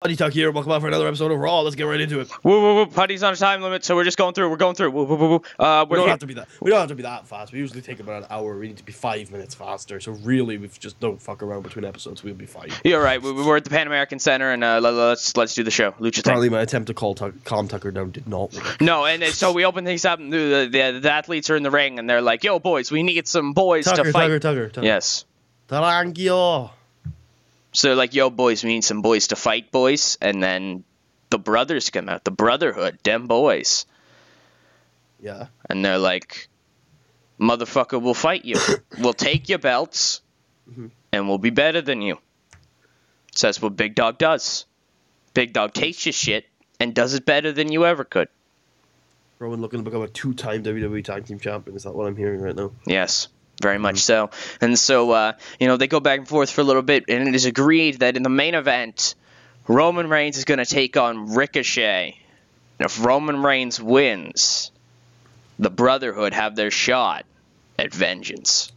Buddy Tuck here. Welcome back for another episode of Raw. Let's get right into it. Woo, woo, woo. Putty's on a time limit, so we're just going through. We're going through. Woo, woo, woo, woo. We don't have to be that. We don't have to be that fast. We usually take about an hour. We need to be 5 minutes faster. So really, we just don't fuck around between episodes. We'll be fine. You're right. We're at the Pan American Center, and let's do the show. Lucha Apparently, my attempt to calm Tucker down did not work. No, and so we open things up, and the athletes are in the ring, and they're like, "Yo, boys, we need some boys to fight." Tucker. Yes. Tranquilo. So like, "Yo, boys, we need some boys to fight, boys," and then the brothers come out, the Brotherhood, them boys. Yeah. And they're like, "Motherfucker, we'll fight you. We'll take your belts, and we'll be better than you." So that's what Big Dog does. Big Dog takes your shit and does it better than you ever could. Roman looking to become a 2-time WWE Tag Team Champion. Is that what I'm hearing right now? Yes, very much so. And so, they go back and forth for a little bit, and it is agreed that in the main event, Roman Reigns is going to take on Ricochet. And if Roman Reigns wins, the Brotherhood have their shot at vengeance.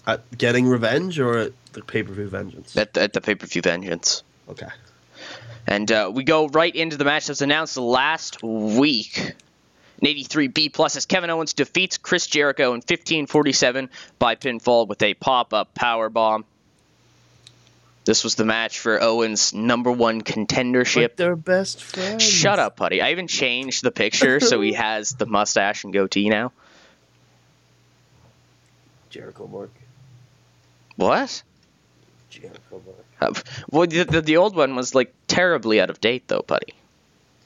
At getting revenge or at the pay-per-view vengeance? At the pay-per-view vengeance. Okay. And we go right into the match that was announced last week. In 83B+, as Kevin Owens defeats Chris Jericho in 15:47 by pinfall with a pop-up powerbomb. This was the match for Owens' #1 contendership. Like they're best friends. Shut up, Putty. I even changed the picture so he has the mustache and goatee now. Jericho Mark. What? Jericho Mark. Well, the old one was like terribly out of date, though, Putty.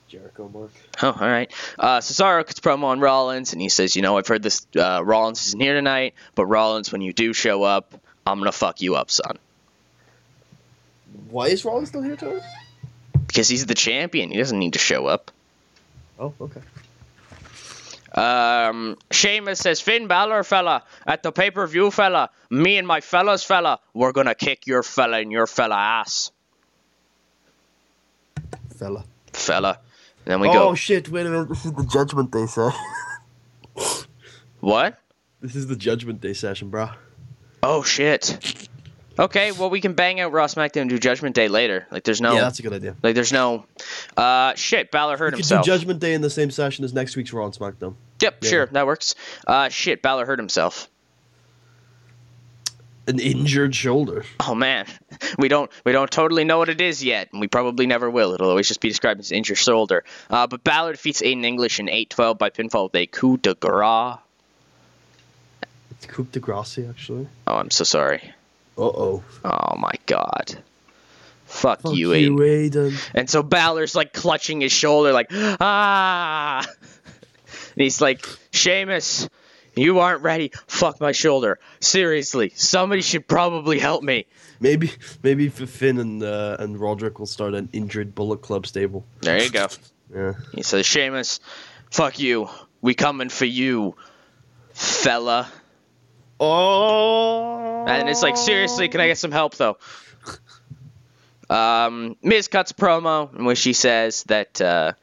Jericho Mark. Oh, all right. Cesaro cuts promo on Rollins, and he says, I've heard this, Rollins isn't here tonight, but Rollins, when you do show up, I'm going to fuck you up, son. Why is Rollins still here, Tony? Because he's the champion. He doesn't need to show up. Oh, okay. Sheamus says, Finn Balor, fella, at the pay-per-view, fella, me and my fellas, fella, we're going to kick your fella in your fella ass. Fella. And then we go. Oh, shit, wait a minute. This is the Judgment Day session. What? This is the Judgment Day session, brah. Oh, shit. Okay, well, we can bang out Raw SmackDown and do Judgment Day later. Like, there's no... Yeah, that's a good idea. Like, there's no... Shit, Balor hurt himself. We could do Judgment Day in the same session as next week's Raw and SmackDown. Yep, yeah. Sure, that works. Shit, Balor hurt himself. An injured shoulder. Oh, man. We don't totally know what it is yet, and we probably never will. It'll always just be described as injured shoulder. But Balor defeats Aiden English in 8-12 by pinfall with a coup de grace. It's coup de grace, actually. Oh, I'm so sorry. Uh-oh. Oh, my God. Fuck you, Aiden. And so Balor's, like, clutching his shoulder, like, ah! And he's like, Sheamus, you aren't ready. Fuck my shoulder. Seriously, somebody should probably help me. Maybe Finn and Roderick will start an injured Bullet Club stable. There you go. Yeah. He says, Sheamus, fuck you. We coming for you, fella. Oh. And it's like, seriously, can I get some help, though? Miz cuts a promo in which he says that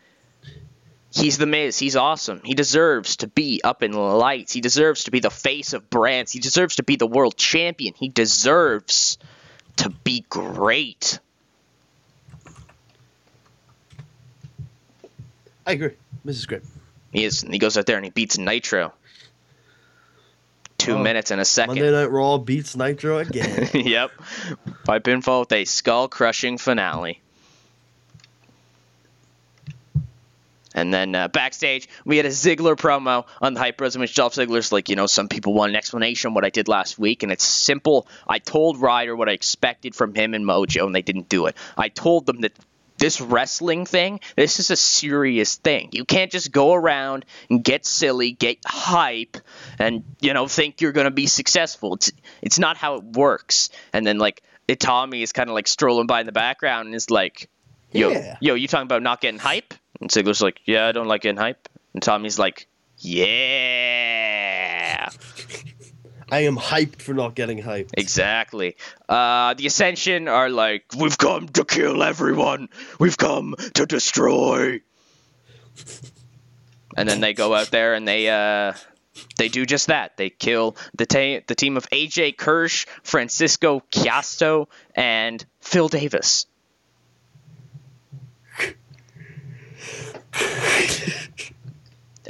he's the Miz. He's awesome. He deserves to be up in the lights. He deserves to be the face of brands. He deserves to be the world champion. He deserves to be great. I agree. Miz is great. He is. And he goes out there and he beats Nitro. 2 minutes and a second. Monday Night Raw beats Nitro again. Yep. By pinfall with a skull-crushing finale. And then backstage, we had a Ziggler promo on the Hype Bros, in which Dolph Ziggler's like, some people want an explanation of what I did last week, and it's simple. I told Ryder what I expected from him and Mojo, and they didn't do it. I told them that this wrestling thing, this is a serious thing. You can't just go around and get silly, get hype, and, think you're going to be successful. It's not how it works. And then, Tommy is kind of, strolling by in the background and is like, yo, you talking about not getting hype? And Ziggler's like, yeah, I don't like getting hype. And Tommy's like, yeah. I am hyped for not getting hyped. Exactly. The Ascension are like, we've come to kill everyone. We've come to destroy. And then they go out there and they do just that. They kill the team of AJ Kirsch, Francisco Chiasto, and Phil Davis.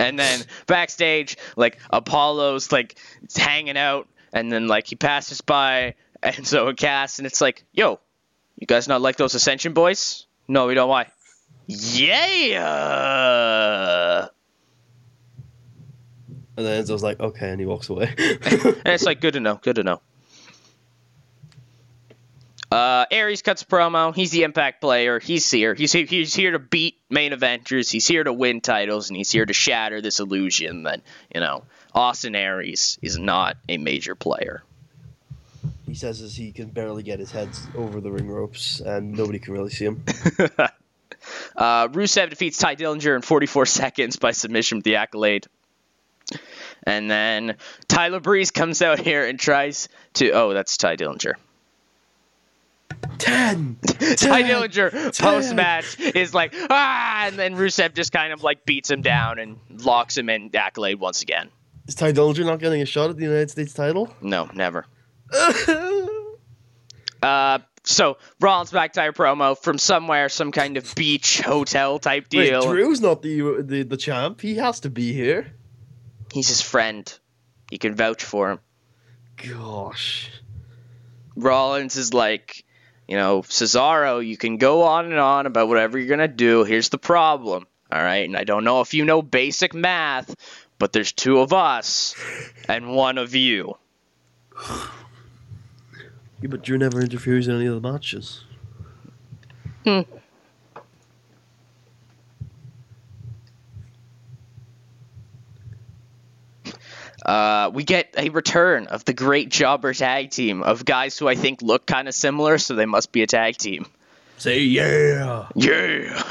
And then backstage, like, Apollo's, like, hanging out, and then, like, he passes by Enzo and Cass, and it's like, yo, you guys not like those Ascension boys? No, we don't. Why? Yeah! And then Enzo's like, okay, and he walks away. And it's like, good to know, good to know. Aries cuts a promo. He's the Impact player. He's here. He's here to beat main eventers. He's here to win titles, and he's here to shatter this illusion that, Austin Aries is not a major player. He says as he can barely get his head over the ring ropes, and nobody can really see him. Rusev defeats Ty Dillinger in 44 seconds by submission with the Accolade. And then Tyler Breeze comes out here and tries to... Oh, that's Ty Dillinger. 10! Ty Dillinger, post-match, is like, and then Rusev just kind of, like, beats him down and locks him in Accolade once again. Is Ty Dillinger not getting a shot at the United States title? No, never. So, Rollins McIntyre promo from somewhere, some kind of beach hotel type deal. Wait, Drew's not the champ. He has to be here. He's his friend. He can vouch for him. Gosh. Rollins is like, Cesaro, you can go on and on about whatever you're going to do. Here's the problem, all right? And I don't know if you know basic math, but there's 2 of us and 1 of you. Yeah, but Drew never interferes in any of the matches. We get a return of the Great Jobber tag team of guys who I think look kind of similar, so they must be a tag team. Say yeah. Yeah.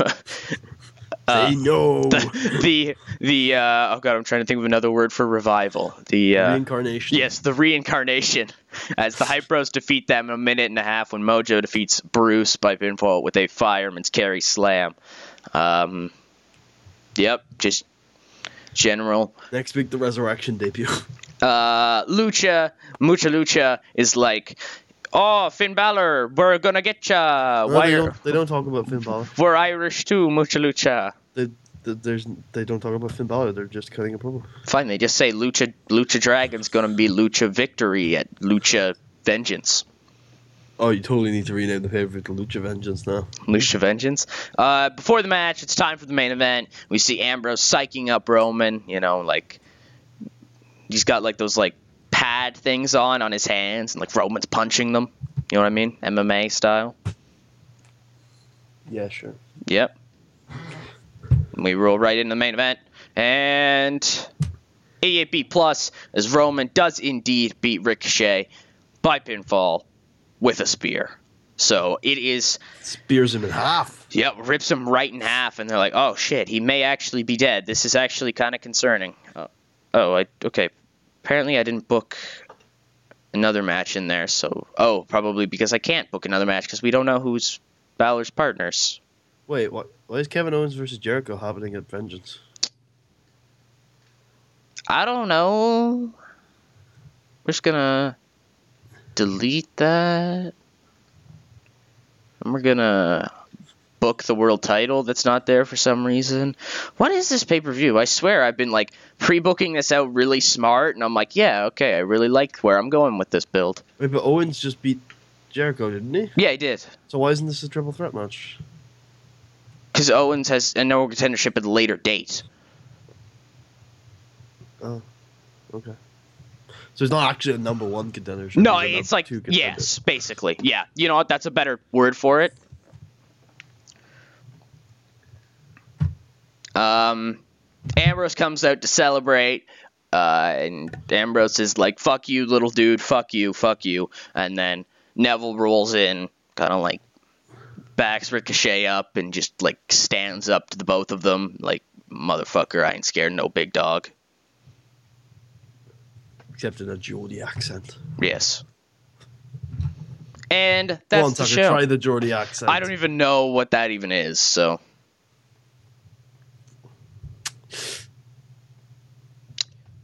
Say no. Oh god, I'm trying to think of another word for revival. The reincarnation. Yes, the reincarnation. As the Hype Bros defeat them in a minute and a half when Mojo defeats Bruce by pinfall with a fireman's carry slam. Yep, just general. Next week, the Resurrection debut. Mucha Lucha is like, oh, Finn Balor, we're gonna get ya. No, they don't talk about Finn Balor. We're Irish too, Mucha Lucha. They don't talk about Finn Balor. They're just cutting a promo. Fine, they just say Lucha Dragon's gonna be Lucha Victory at Lucha Vengeance. Oh, you totally need to rename the pay-per-view to Lucha Vengeance now. Lucha Vengeance. Before the match, it's time for the main event. We see Ambrose psyching up Roman. Like, he's got like those like pad things on his hands, and like Roman's punching them. You know what I mean? MMA style. Yeah, sure. Yep. We roll right into the main event, and 88B plus as Roman does indeed beat Ricochet by pinfall with a spear. So it is... Spears him in half. Yep, rips him right in half, and they're like, oh shit, he may actually be dead. This is actually kind of concerning. Okay. Apparently I didn't book another match in there, so... Oh, probably because I can't book another match because we don't know who's Balor's partners. Wait, what? Why is Kevin Owens versus Jericho happening at Vengeance? I don't know. We're just gonna delete that. And we're gonna book the world title that's not there for some reason. What is this pay-per-view? I swear I've been like pre-booking this out really smart, and I'm like, yeah, okay, I really like where I'm going with this build. Wait, but Owens just beat Jericho, didn't he? Yeah, he did. So why isn't this a triple threat match? Because Owens has a no contendership at a later date. Oh, okay. So it's not actually a number 1 contender. No, it's like, yes, basically. Yeah, you know what? That's a better word for it. Ambrose comes out to celebrate, and Ambrose is like, fuck you, little dude, fuck you. And then Neville rolls in, kind of like backs Ricochet up and just like stands up to the both of them like, motherfucker, I ain't scared no big dog. Except in a Geordie accent. Yes. And that's on, the Tucker, show. Try the Geordie accent. I don't even know what that even is, so.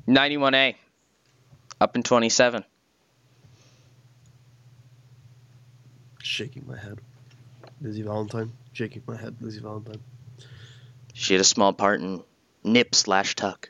91A. Up in 27. Shaking my head. Lizzie Valentine. Shaking my head, Lizzie Valentine. She had a small part in nip/tuck.